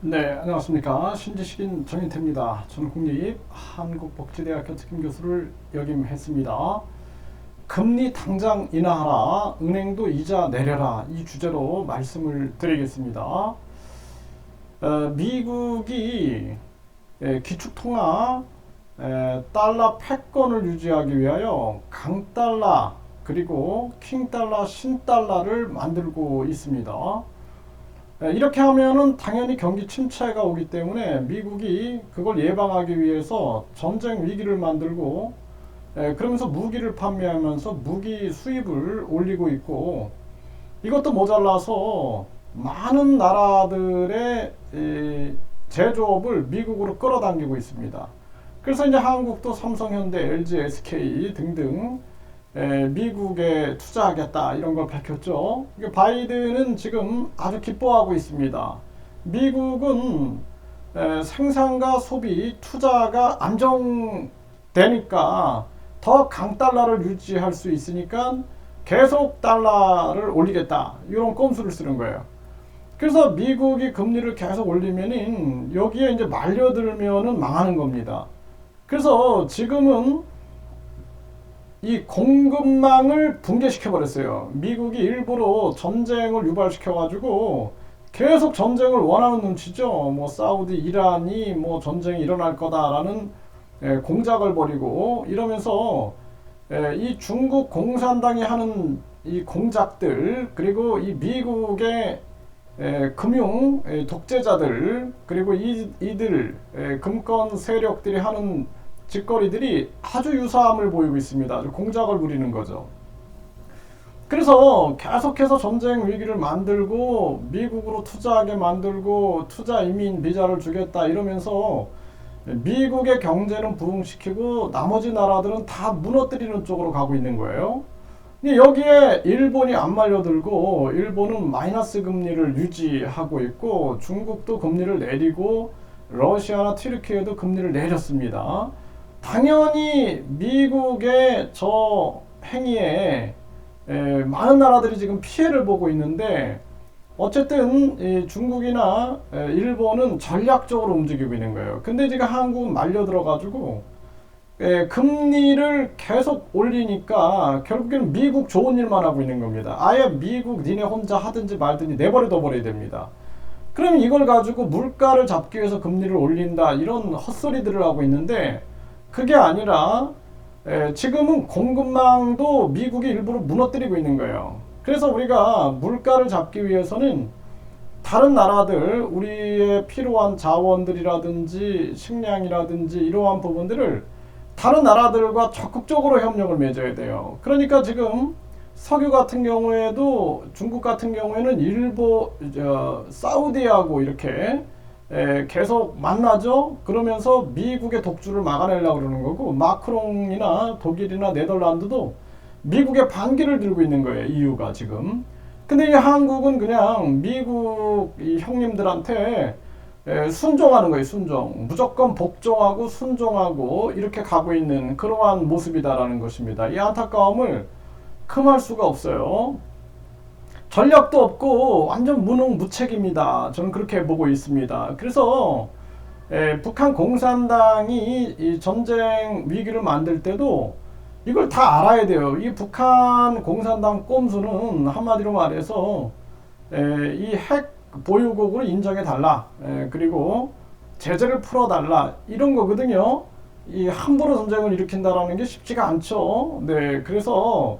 네, 안녕하십니까. 신지식인 정인태입니다. 저는 국립한국복지대학교 특임교수를 역임했습니다. 금리 당장 인하하라, 은행도 이자 내려라, 이 주제로 말씀을 드리겠습니다. 미국이 기축통화 달러 패권을 유지하기 위하여 강달러 그리고 킹달러, 신달러를 만들고 있습니다. 이렇게 하면은 당연히 경기 침체가 오기 때문에 미국이 그걸 예방하기 위해서 전쟁 위기를 만들고 그러면서 무기를 판매하면서 무기 수입을 올리고 있고, 이것도 모자라서 많은 나라들의 제조업을 미국으로 끌어당기고 있습니다. 그래서 이제 한국도 삼성, 현대, LG, SK 등등 미국에 투자하겠다 이런 걸 밝혔죠. 바이든은 지금 아주 기뻐하고 있습니다. 미국은 생산과 소비, 투자가 안정되니까 더 강달러를 유지할 수 있으니까 계속 달러를 올리겠다 이런 꼼수를 쓰는 거예요. 그래서 미국이 금리를 계속 올리면은 여기에 이제 말려들면은 망하는 겁니다. 그래서 지금은 이 공급망을 붕괴시켜 버렸어요. 미국이 일부러 전쟁을 유발시켜 가지고 계속 전쟁을 원하는 눈치죠. 뭐 사우디, 이란이 뭐 전쟁이 일어날 거다라는 공작을 벌이고 이러면서 이 중국 공산당이 하는 이 공작들, 그리고 이 미국의 금융 독재자들, 그리고 이들 금권 세력들이 하는 짓거리들이 아주 유사함을 보이고 있습니다. 아주 공작을 부리는 거죠. 그래서 계속해서 전쟁 위기를 만들고 미국으로 투자하게 만들고 투자 이민 비자를 주겠다 이러면서 미국의 경제는 부흥시키고 나머지 나라들은 다 무너뜨리는 쪽으로 가고 있는 거예요. 근데 여기에 일본이 안 말려들고, 일본은 마이너스 금리를 유지하고 있고 중국도 금리를 내리고 러시아나 튀르키예도 금리를 내렸습니다. 당연히 미국의 저 행위에 많은 나라들이 지금 피해를 보고 있는데, 어쨌든 중국이나 일본은 전략적으로 움직이고 있는 거예요. 근데 지금 한국은 말려 들어가지고 금리를 계속 올리니까 결국에는 미국 좋은 일만 하고 있는 겁니다. 아예 미국 니네 혼자 하든지 말든지 내버려 버려야 됩니다. 그럼 이걸 가지고 물가를 잡기 위해서 금리를 올린다 이런 헛소리들을 하고 있는데, 그게 아니라 지금은 공급망도 미국이 일부러 무너뜨리고 있는 거예요. 그래서 우리가 물가를 잡기 위해서는 다른 나라들, 우리의 필요한 자원들이라든지 식량이라든지 이러한 부분들을 다른 나라들과 적극적으로 협력을 맺어야 돼요. 그러니까 지금 석유 같은 경우에도, 중국 같은 경우에는 사우디하고 이렇게 계속 만나죠. 그러면서 미국의 독주를 막아내려고 그러는 거고, 마크롱이나 독일이나 네덜란드도 미국의 반기를 들고 있는 거예요. EU가 지금. 근데 이 한국은 그냥 미국 이 형님들한테 순종하는 거예요. 순종. 무조건 복종하고 순종하고 이렇게 가고 있는 그러한 모습이다라는 것입니다. 이 안타까움을 금할 수가 없어요. 전략도 없고 완전 무능무책입니다. 저는 그렇게 보고 있습니다. 그래서 북한 공산당이 이 전쟁 위기를 만들 때도 이걸 다 알아야 돼요. 이 북한 공산당 꼼수는 한마디로 말해서 이 핵 보유국을 인정해 달라, 그리고 제재를 풀어 달라 이런 거거든요. 이 함부로 전쟁을 일으킨다라는 게 쉽지가 않죠. 네, 그래서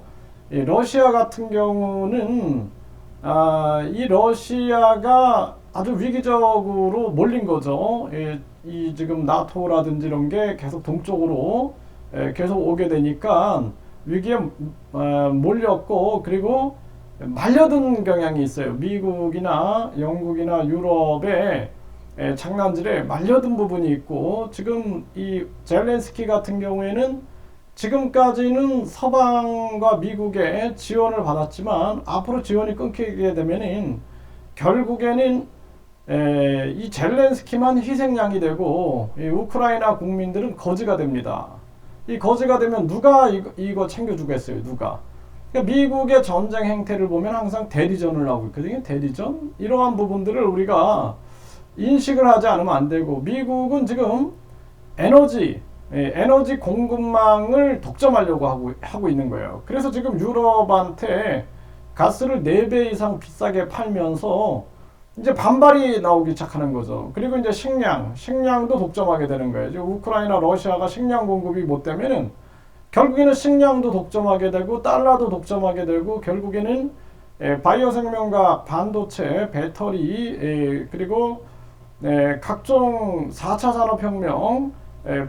러시아 같은 경우는 이 러시아가 아주 위기적으로 몰린 거죠. 이 지금 나토라든지 이런 게 계속 동쪽으로 계속 오게 되니까 위기에 몰렸고, 그리고 말려든 경향이 있어요. 미국이나 영국이나 유럽의 장난질에 말려든 부분이 있고, 지금 이 젤렌스키 같은 경우에는 지금까지는 서방과 미국의 지원을 받았지만 앞으로 지원이 끊기게 되면은 결국에는 이 젤렌스키만 희생양이 되고 이 우크라이나 국민들은 거지가 됩니다. 이 거지가 되면 누가 이거 챙겨주겠어요? 누가? 그러니까 미국의 전쟁 행태를 보면 항상 대리전을 하고 있거든요. 대리전? 이러한 부분들을 우리가 인식을 하지 않으면 안 되고, 미국은 지금 에너지 공급망을 독점하려고 하고 있는 거예요. 그래서 지금 유럽한테 가스를 4배 이상 비싸게 팔면서 이제 반발이 나오기 시작하는 거죠. 그리고 이제 식량도 독점하게 되는 거예요. 지금 우크라이나, 러시아가 식량 공급이 못 되면은 결국에는 식량도 독점하게 되고 달러도 독점하게 되고 결국에는 바이오 생명과학, 반도체, 배터리, 그리고 각종 4차 산업혁명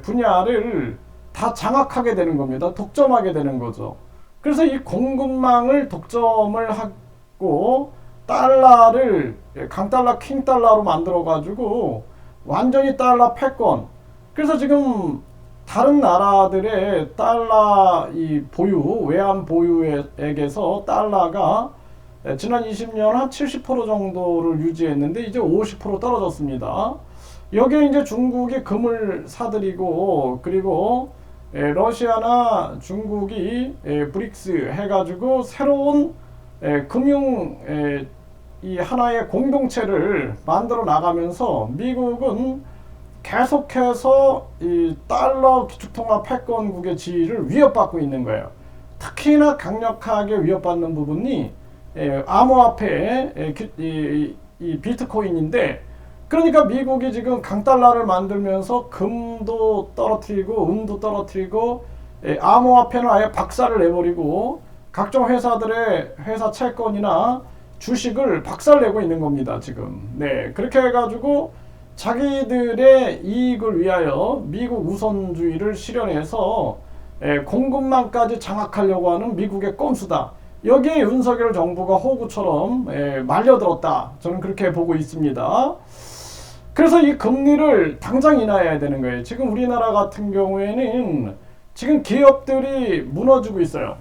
분야를 다 장악하게 되는 겁니다. 독점하게 되는 거죠. 그래서 이 공급망을 독점을 하고 달러를 강달러, 킹달러로 만들어 가지고 완전히 달러 패권. 그래서 지금 다른 나라들의 달러 이 보유, 외환 보유액에서 달러가 지난 20년 한 70% 정도를 유지했는데 이제 50% 떨어졌습니다. 여기에 이제 중국이 금을 사들이고 그리고 러시아나 중국이 브릭스 해가지고 새로운 금융 이 하나의 공동체를 만들어 나가면서 미국은 계속해서 이 달러 기축통화 패권국의 지위를 위협받고 있는 거예요. 특히나 강력하게 위협받는 부분이 암호화폐 이 비트코인인데, 그러니까 미국이 지금 강달러를 만들면서 금도 떨어뜨리고 은도 떨어뜨리고 암호화폐는 아예 박살을 내버리고 각종 회사들의 회사 채권이나 주식을 박살내고 있는 겁니다 지금. 그렇게 해가지고 자기들의 이익을 위하여 미국 우선주의를 실현해서 공급망까지 장악하려고 하는 미국의 꼼수다. 여기에 윤석열 정부가 호구처럼 말려들었다. 저는 그렇게 보고 있습니다. 그래서 이 금리를 당장 인하해야 되는 거예요. 지금 우리나라 같은 경우에는 지금 기업들이 무너지고 있어요.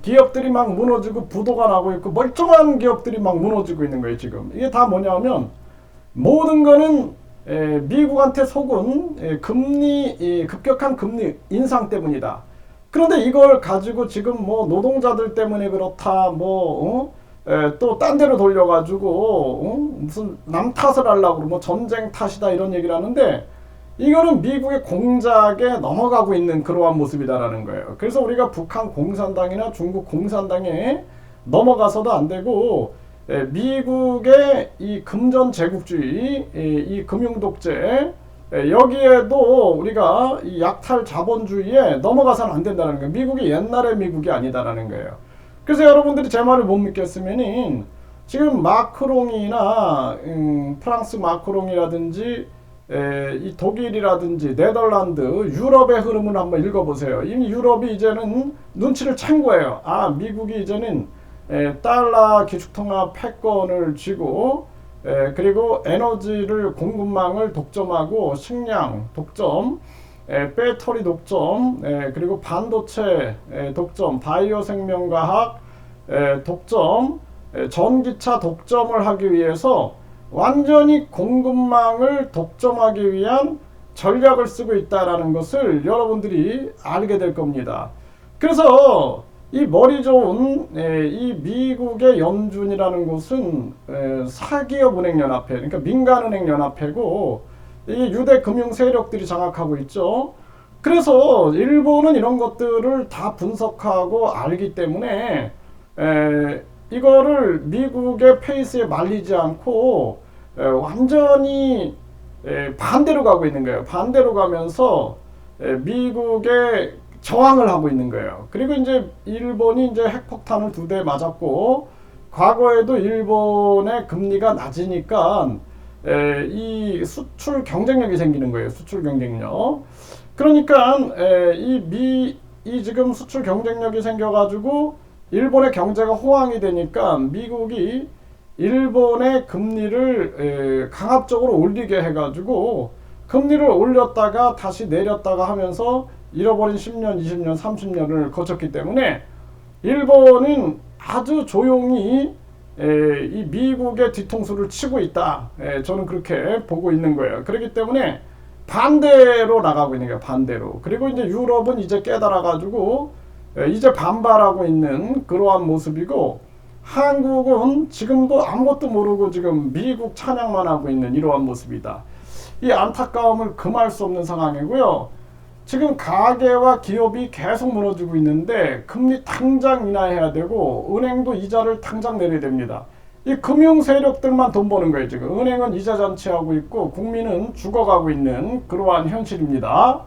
기업들이 막 무너지고 부도가 나고 있고 멀쩡한 기업들이 막 무너지고 있는 거예요 지금. 이게 다 뭐냐면 모든 거는 미국한테 속은 급격한 금리 인상 때문이다. 그런데 이걸 가지고 지금 뭐 노동자들 때문에 그렇다 또 딴 데로 돌려가지고 무슨 남 탓을 하려고 뭐 전쟁 탓이다 이런 얘기를 하는데, 이거는 미국의 공작에 넘어가고 있는 그러한 모습이다라는 거예요. 그래서 우리가 북한 공산당이나 중국 공산당에 넘어가서도 안 되고 미국의 이 금전 제국주의, 이 금융 독재, 여기에도 우리가 이 약탈 자본주의에 넘어가서는 안 된다는 거예요. 미국이 옛날의 미국이 아니다라는 거예요. 그래서 여러분들이 제 말을 못 믿겠으면은 지금 마크롱이나 프랑스 마크롱이라든지 이 독일이라든지 네덜란드, 유럽의 흐름을 한번 읽어보세요. 이미 유럽이 이제는 눈치를 챈 거예요. 아, 미국이 이제는 달러 기축통화 패권을 쥐고 그리고 에너지를 공급망을 독점하고 식량 독점, 배터리 독점, 그리고 반도체 독점, 바이오 생명과학 독점, 전기차 독점을 하기 위해서 완전히 공급망을 독점하기 위한 전략을 쓰고 있다라는 것을 여러분들이 알게 될 겁니다. 그래서 이 머리 좋은 이 미국의 연준이라는 곳은 사기업은행연합회, 그러니까 민간은행연합회고 이 유대 금융 세력들이 장악하고 있죠. 그래서 일본은 이런 것들을 다 분석하고 알기 때문에 이거를 미국의 페이스에 말리지 않고 완전히 반대로 가고 있는 거예요. 반대로 가면서 미국의 저항을 하고 있는 거예요. 그리고 이제 일본이 이제 핵폭탄을 2대 맞았고, 과거에도 일본의 금리가 낮으니까 이 수출 경쟁력이 생기는 거예요. 수출 경쟁력. 그러니까 이 지금 수출 경쟁력이 생겨가지고 일본의 경제가 호황이 되니까 미국이 일본의 금리를 강압적으로 올리게 해가지고 금리를 올렸다가 다시 내렸다가 하면서 잃어버린 10년, 20년, 30년을 거쳤기 때문에 일본은 아주 조용히 이 미국의 뒤통수를 치고 있다. 저는 그렇게 보고 있는 거예요. 그렇기 때문에 반대로 나가고 있는 거예요. 반대로. 그리고 이제 유럽은 이제 깨달아가지고 이제 반발하고 있는 그러한 모습이고, 한국은 지금도 아무것도 모르고 지금 미국 찬양만 하고 있는 이러한 모습이다. 이 안타까움을 금할 수 없는 상황이고요. 지금 가계와 기업이 계속 무너지고 있는데 금리 당장 인하해야 되고 은행도 이자를 당장 내려야 됩니다. 이 금융 세력들만 돈 버는 거예요. 지금 은행은 이자 잔치하고 있고 국민은 죽어가고 있는 그러한 현실입니다.